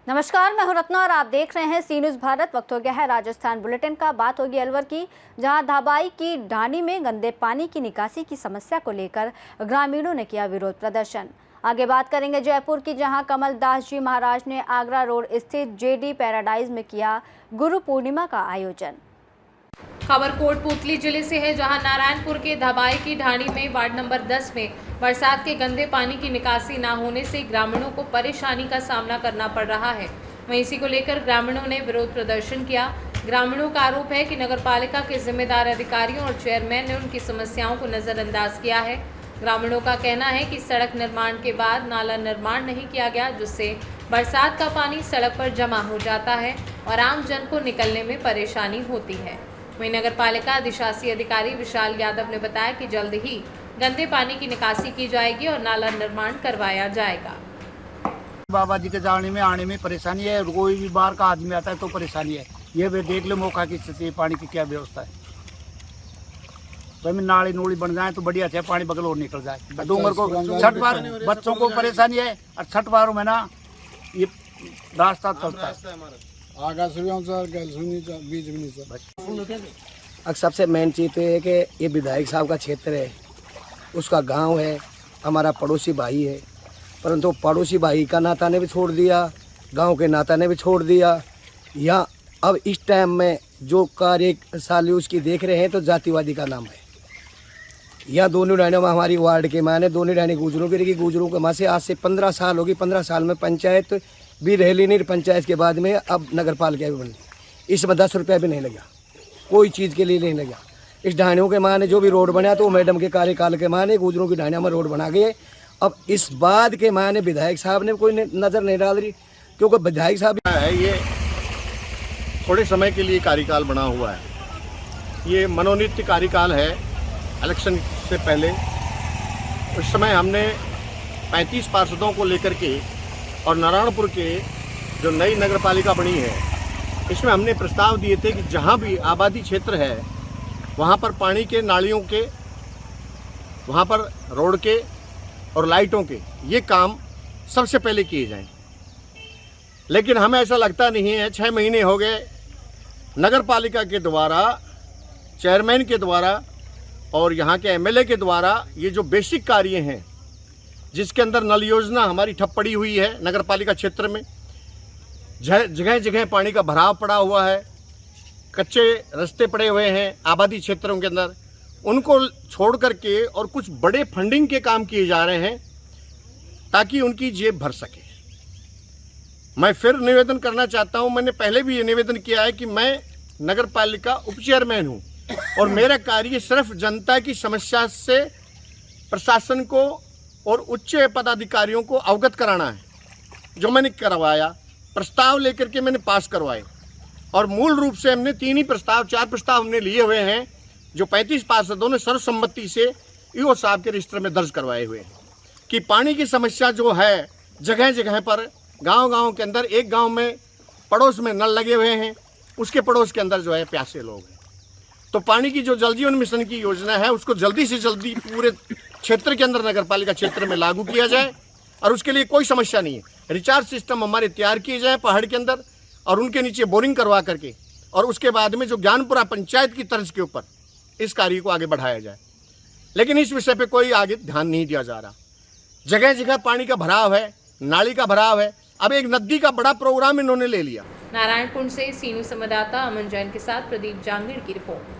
नमस्कार, मैं हूं रत्ना और आप देख रहे हैं सी न्यूज़ भारत। वक्त हो गया है राजस्थान बुलेटिन का। बात होगी अलवर की, जहां धाबाई की ढाणी में गंदे पानी की निकासी की समस्या को लेकर ग्रामीणों ने किया विरोध प्रदर्शन। आगे बात करेंगे जयपुर की, जहां कमल दास जी महाराज ने आगरा रोड स्थित जेडी पैराडाइज में किया गुरु पूर्णिमा का आयोजन। खबर कोटपुतली जिले से है, जहां नारायणपुर के धाबाई की ढाणी में वार्ड नंबर 10 में बरसात के गंदे पानी की निकासी न होने से ग्रामीणों को परेशानी का सामना करना पड़ रहा है। वहीं इसी को लेकर ग्रामीणों ने विरोध प्रदर्शन किया। ग्रामीणों का आरोप है कि नगरपालिका के जिम्मेदार अधिकारियों और चेयरमैन ने उनकी समस्याओं को नजरअंदाज किया है। ग्रामीणों का कहना है कि सड़क निर्माण के बाद नाला निर्माण नहीं किया गया, जिससे बरसात का पानी सड़क पर जमा हो जाता है और आम जन को निकलने में परेशानी होती है। वहीं नगरपालिका अधिशासी अधिकारी विशाल यादव ने बताया कि जल्द ही गंदे पानी की निकासी की जाएगी और नाला निर्माण करवाया जाएगा। बाबा जी के जाने में आने में परेशानी है, कोई भी बाहर का आदमी आता है तो परेशानी है। ये भी देख लो मौका की स्थिति, पानी की क्या व्यवस्था है। तो नाली नूली बन जाए तो बढ़िया है, पानी बगल और निकल जाए। डूंगर को छठ बार बच्चों को परेशानी है और छठ बारों में ना ये रास्ता चलता है। अब सबसे मेन चीज़ तो है कि ये विधायक साहब का क्षेत्र है, उसका गांव है, हमारा पड़ोसी भाई है, परंतु पड़ोसी भाई का नाता ने भी छोड़ दिया, गांव के नाता ने भी छोड़ दिया। यहाँ अब इस टाइम में जो कार्यशाली उसकी देख रहे हैं तो जातिवादी का नाम है। यहाँ दोनों डाणियों में हमारी वार्ड के माने दोनों डाणी गुजरों की रही, गुजरों के माँ से आज से 15 साल होगी। 15 साल में पंचायत भी रह ली नहीं, पंचायत के बाद में अब नगर पालिका भी बन गई। इसमें 10 रुपया भी नहीं लगा, कोई चीज़ के लिए नहीं लगा। इस ढाणियों के माने जो भी रोड बना तो मैडम के कार्यकाल के माने गुजरों की ढाणियों में रोड बना गए। अब इस बात के माने विधायक साहब ने कोई नज़र नहीं डाल रही, क्योंकि विधायक साहब है ये थोड़े समय के लिए कार्यकाल बना हुआ है। ये मनोनीत कार्यकाल है। इलेक्शन से पहले उस समय हमने 35 पार्षदों को लेकर के और नारायणपुर के जो नई नगरपालिका बनी है, इसमें हमने प्रस्ताव दिए थे कि जहाँ भी आबादी क्षेत्र है वहाँ पर पानी के, नालियों के, वहाँ पर रोड के और लाइटों के ये काम सबसे पहले किए जाएं। लेकिन हमें ऐसा लगता नहीं है। 6 महीने हो गए, नगरपालिका के द्वारा, चेयरमैन के द्वारा और यहाँ के एमएलए के द्वारा ये जो बेसिक कार्य हैं, जिसके अंदर नल योजना हमारी ठप पड़ी हुई है नगरपालिका क्षेत्र में, जगह जगह पानी का भराव पड़ा हुआ है, कच्चे रास्ते पड़े हुए हैं आबादी क्षेत्रों के अंदर, उनको छोड़ करके और कुछ बड़े फंडिंग के काम किए जा रहे हैं ताकि उनकी जेब भर सके। मैं फिर निवेदन करना चाहता हूं, मैंने पहले भी ये निवेदन किया है कि मैं नगरपालिका उप चेयरमैन हूं और मेरा कार्य सिर्फ जनता की समस्या से प्रशासन को और उच्च पदाधिकारियों को अवगत कराना है। जो मैंने करवाया, प्रस्ताव लेकर के मैंने पास करवाए और मूल रूप से हमने 4 प्रस्ताव हमने लिए हुए हैं, जो 35 पार्षदों ने सर्वसम्मति से ईओ साहब के रजिस्टर में दर्ज करवाए हुए हैं कि पानी की समस्या जो है जगह जगह पर, गांव-गांव के अंदर, एक गांव में पड़ोस में नल लगे हुए हैं, उसके पड़ोस के अंदर जो है प्यासे लोग हैं। तो पानी की जो जल जीवन मिशन की योजना है उसको जल्दी से जल्दी पूरे क्षेत्र के अंदर, नगरपालिका क्षेत्र में लागू किया जाए और उसके लिए कोई समस्या नहीं है। रिचार्ज सिस्टम हमारे तैयार किए जाए पहाड़ के अंदर और उनके नीचे बोरिंग करवा करके, और उसके बाद में जो ज्ञानपुरा पंचायत की तर्ज के ऊपर इस कार्य को आगे बढ़ाया जाए। लेकिन इस विषय पे कोई आगे ध्यान नहीं दिया जा रहा। जगह जगह पानी का भराव है, नाली का भराव है। अब एक नदी का बड़ा प्रोग्राम इन्होंने ले लिया। नारायणपुर से सी न्यूज़ संवाददाता अमन जैन के साथ प्रदीप जांगीड़ की रिपोर्ट।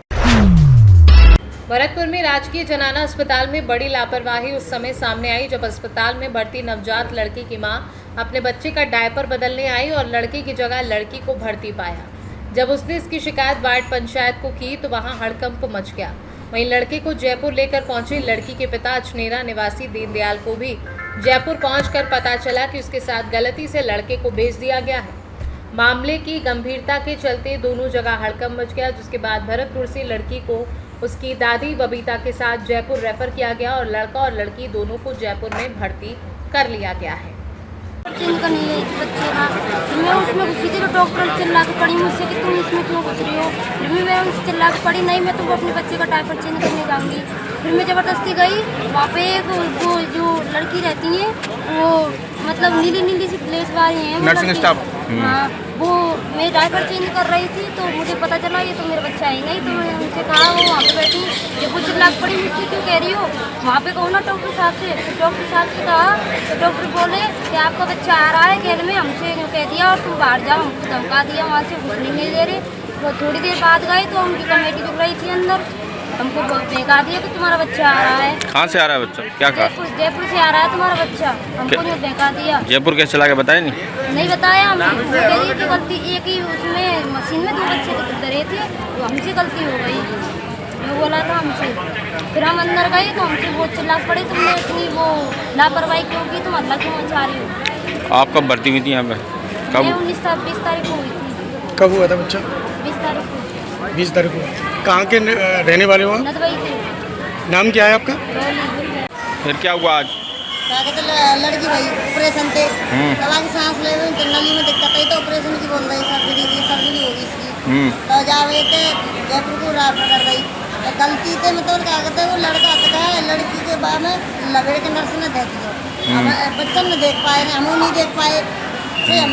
भरतपुर में राजकीय जनाना अस्पताल में बड़ी लापरवाही उस समय सामने आई जब अस्पताल में भर्ती नवजात लड़की की मां अपने बच्चे का डायपर बदलने आई और लड़के की जगह लड़की को भर्ती पाया। जब उसने इसकी शिकायत वार्ड पंचायत को की तो वहां हड़कंप मच गया। वहीं लड़के को जयपुर लेकर पहुंची लड़की के पिता अचनेरा निवासी दीनदयाल को भी जयपुर पहुंचकर पता चला कि उसके साथ गलती से लड़के को भेज दिया गया है। मामले की गंभीरता के चलते दोनों जगह हड़कंप मच गया, जिसके बाद भरतपुर से लड़की को उसकी दादी बबीता के साथ जयपुर रेफर किया गया और लड़का और लड़की दोनों को जयपुर में भर्ती कर लिया गया है। मैं उसमें घुसी थी तो डॉक्टर चिल्ला के पड़ी मुझसे कि तुम इसमें क्यों घुस रही हो। फिर मैं उनसे चिल्ला के पड़ी, नहीं मैं तुम अपने बच्चे का डायपर चेंज करने जाऊँगी। फिर मैं ज़बरदस्ती गई, वहाँ पे वो जो लड़की रहती है वो मतलब नीली सी प्लेस वाली हैं, नर्सिंग स्टाफ हाँ, वो मैं डायपर चेंज कर रही थी तो मुझे पता चला ये तो मेरा बच्चा है नहीं, तो मैंने उनसे कहा, वो वहाँ पे बैठी, जब वो चिल्ला पड़ी मुझसे क्यों कह रही हो, वहाँ पे कहो ना डॉक्टर साहब से। तो डॉक्टर साहब से कहा तो डॉक्टर बोले कि आपका बच्चा आ रहा है खेल में, हमसे कह दिया और तुम बाहर जाओ, हमको धमका दिया, वहाँ से घुसने नहीं दे रहे। वो थोड़ी देर बाद गए तो उनकी कमेटी जुड़ रही थी अंदर, हमको बेकार दिया कि तुम्हारा बच्चा आ रहा है। कहाँ से आ रहा है बच्चा, क्या कहा? जयपुर से आ रहा है तुम्हारा बच्चा, हमको नहीं बेकार दिया। जयपुर कैसे चला के बताया नहीं बताया हमें, वो कह रही थी गलती एक ही उसमें मशीन में 2 बच्चे डरे थे, तो हमसे गलती हो गई, वो बोला था हमसे। फिर हम अंदर गए तो हमसे वो चिल्ला पड़े, तुमने इतनी वो लापरवाही क्यों की, तुम अल्लाह क्यों मचा रही हो। आप कब भर्ती हुई थी यहाँ पे? कब? 20 तारीख को हुई थी। कब हुआ था बच्चा? 20 तारीख को। 20 तारीख को। कहाँ के रहने वाले हो आप? नदवाई थे। नाम क्या है आपका? फिर क्या हुआ आज? लड़की भाई ऑपरेशन थे, दवा की सांस ले रही, नली में दिक्कत आई तो ऑपरेशन की बोल रही, सर्जरी होगी इसकी। तो जावे थे जयपुर को रेफर कर रही, तो गलती थे मतलब क्या कहते हैं, वो लड़का आता है, लड़की के बाद में लपेड़ के नर्स ने दे दिया, बच्चन ने देख पाए, हम नहीं देख पाए, फिर हम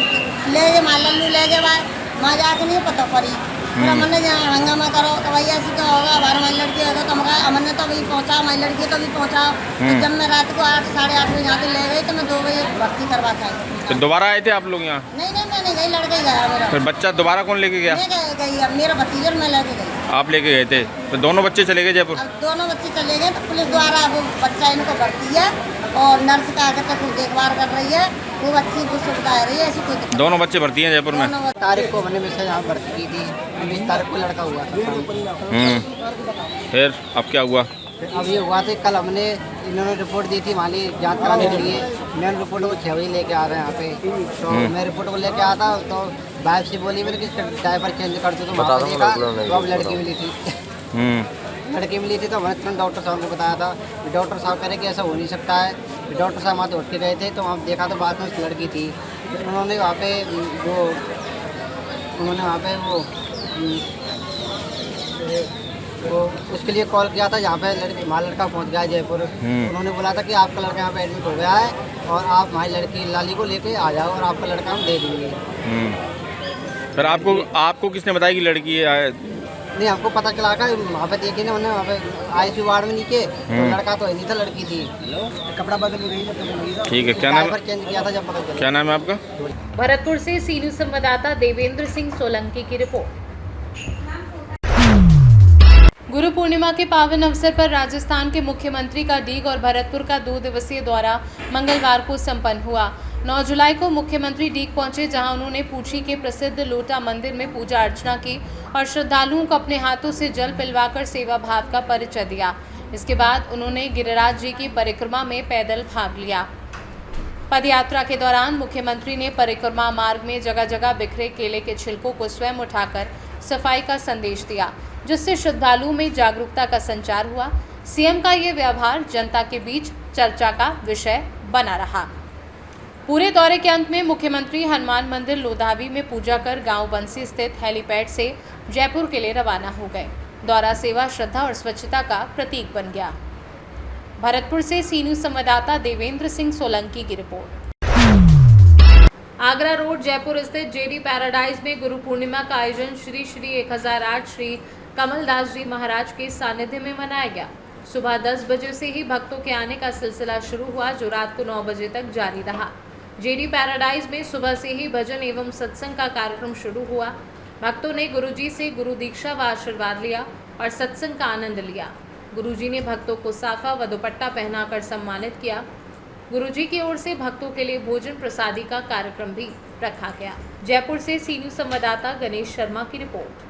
ले गए माँ लल्लू ले गए भाई, माँ जाके नहीं पता पड़ी, फिर हमने हंगामा करो तो भैया ऐसी क्या होगा, हमारी हमारी लड़की होगा तो हमने तो अभी पहुँचा, हमारी लड़की तो अभी पहुँचा। तो जब मैं रात को 8 साढ़े 8 बजे यहाँ पे ले गई तो मैं 2 बजे भर्ती करवा के आई। तो दोबारा आए थे आप लोग यहाँ? नहीं मैं नहीं गई, लड़का ही गया मेरा। फिर बच्चा दोबारा कौन लेके गया? मैं गई, अब मेरा भतीजा मैं लेके गई। आप लेके गए थे, तो दोनों बच्चे चले गए जयपुर? अब दोनों बच्चे चले गए तो पुलिस द्वारा वो बच्चा इनको भर्ती है और नर्स का आगे तक देखभाल कर रही है, वो बच्ची को सुविधा है रही है, ऐसी कोई दिक्कत। दोनों बच्चे भर्ती हैं जयपुर में? तारीख को मैंने मैसेज यहाँ भर्ती की थी, 20 तारीख को लड़का हुआ था। फिर अब क्या हुआ? अब ये हुआ था कल हमने इन्होंने रिपोर्ट दी थी माली जांच कराने के लिए, मैंने रिपोर्ट को 6 बजे लेके आ रहे हैं यहाँ पे, तो मैं रिपोर्ट को लेके आता तो वाइफ से बोली मेरे कि डायपर चेंज कर दो, तो वहाँ पर देखा तो अब लड़की मिली थी। लड़की मिली थी तो मैंने तुरंत डॉक्टर साहब को बताया था, डॉक्टर साहब कह रहे कि ऐसा हो नहीं सकता है। डॉक्टर साहब वहाँ तो उठ के गए थे तो वहाँ देखा तो बाद में उस लड़की थी, उन्होंने वहाँ पे वो उसके लिए कॉल किया था, यहाँ पे लड़का पहुँच गया जयपुर। उन्होंने बोला था कि आपका लड़का यहाँ पे एडमिट हो गया है और आप हमारी लड़की लाली को लेके आ जाओ और आपका लड़का हम दे देंगे। फिर आपको किसने बताया कि लड़की है? नहीं, हमको पता चला कि वहाँ पे देखे ना उन्होंने, वहाँ पे ICU वार्ड में नीचे, तो लड़का तो नहीं था, लड़की थी, कपड़ा बदल गई। ठीक है, क्या नाम है? चेंज किया था जब पता चला। क्या नाम है आपका? भरतपुर से सी न्यूज संवाददाता देवेंद्र सिंह सोलंकी की रिपोर्ट। गुरु पूर्णिमा के पावन अवसर पर राजस्थान के मुख्यमंत्री का डीग और भरतपुर का 2 दिवसीय दौरा मंगलवार को संपन्न हुआ। 9 जुलाई को मुख्यमंत्री डीग पहुंचे, जहां उन्होंने पूछी के प्रसिद्ध लोटा मंदिर में पूजा अर्चना की और श्रद्धालुओं को अपने हाथों से जल पिलवाकर सेवा भाव का परिचय दिया। इसके बाद उन्होंने गिरिराज जी की परिक्रमा में पैदल भाग लिया। पदयात्रा के दौरान मुख्यमंत्री ने परिक्रमा मार्ग में जगह जगह बिखरे केले के छिलकों को स्वयं उठाकर सफाई का संदेश दिया, जिससे श्रद्धालुओं में जागरूकता का संचार हुआ। सीएम का ये व्यवहार जनता के बीच चर्चा का विषय बना रहा। पूरे दौरे के अंत में मुख्यमंत्री हनुमान मंदिर लोधावी में पूजा कर गांव बंसी स्थित हेलीपैड से जयपुर के लिए रवाना हो गए। दौरा सेवा, श्रद्धा और स्वच्छता का प्रतीक बन गया। भरतपुर से सी न्यूज संवाददाता देवेंद्र सिंह सोलंकी की रिपोर्ट। आगरा रोड जयपुर स्थित जेडी पैराडाइज में गुरु पूर्णिमा का आयोजन श्री 1008 श्री कमलदास जी महाराज के सानिध्य में मनाया गया। सुबह 10 बजे से ही भक्तों के आने का सिलसिला शुरू हुआ, जो रात को 9 बजे तक जारी रहा। जेडी पैराडाइज में सुबह से ही भजन एवं सत्संग का कार्यक्रम शुरू हुआ। भक्तों ने गुरुजी से गुरु दीक्षा व आशीर्वाद लिया और सत्संग का आनंद लिया। गुरुजी ने भक्तों को साफा व दुपट्टा पहनाकर सम्मानित किया। गुरुजी की ओर से भक्तों के लिए भोजन प्रसादी का कार्यक्रम भी रखा गया। जयपुर से सी न्यूज संवाददाता गणेश शर्मा की रिपोर्ट।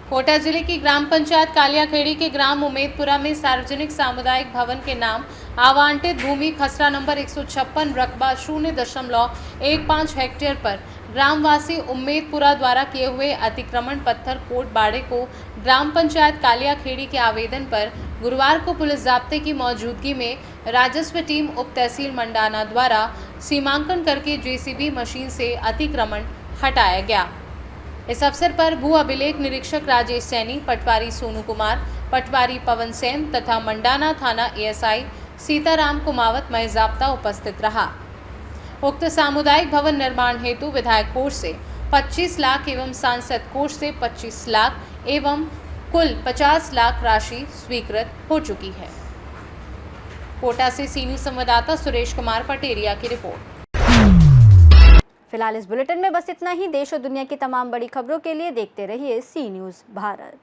कोटा जिले की ग्राम पंचायत कालियाखेड़ी के ग्राम उमेदपुरा में सार्वजनिक सामुदायिक भवन के नाम आवंटित भूमि खसरा नंबर 156 रकबा 0.15 हेक्टेयर पर ग्रामवासी उम्मेदपुरा द्वारा किए हुए अतिक्रमण पत्थर कोट बाड़े को ग्राम पंचायत कालियाखेड़ी के आवेदन पर गुरुवार को पुलिस जाब्ते की मौजूदगी में राजस्व टीम उप तहसील मंडाना द्वारा सीमांकन करके जेसीबी मशीन से अतिक्रमण हटाया गया। इस अवसर पर भू अभिलेख निरीक्षक राजेश सैनी, पटवारी सोनू कुमार, पटवारी पवन सेन तथा मंडाना थाना एएसआई सीताराम कुमावत में जाब्ता उपस्थित रहा। उक्त सामुदायिक भवन निर्माण हेतु विधायक कोष से 25 लाख एवं सांसद कोष से 25 लाख एवं कुल 50 लाख राशि स्वीकृत हो चुकी है। कोटा से सी न्यूज़ संवाददाता सुरेश कुमार पटेरिया की रिपोर्ट। फिलहाल इस बुलेटिन में बस इतना ही। देश और दुनिया की तमाम बड़ी खबरों के लिए देखते रहिए सी न्यूज़ भारत।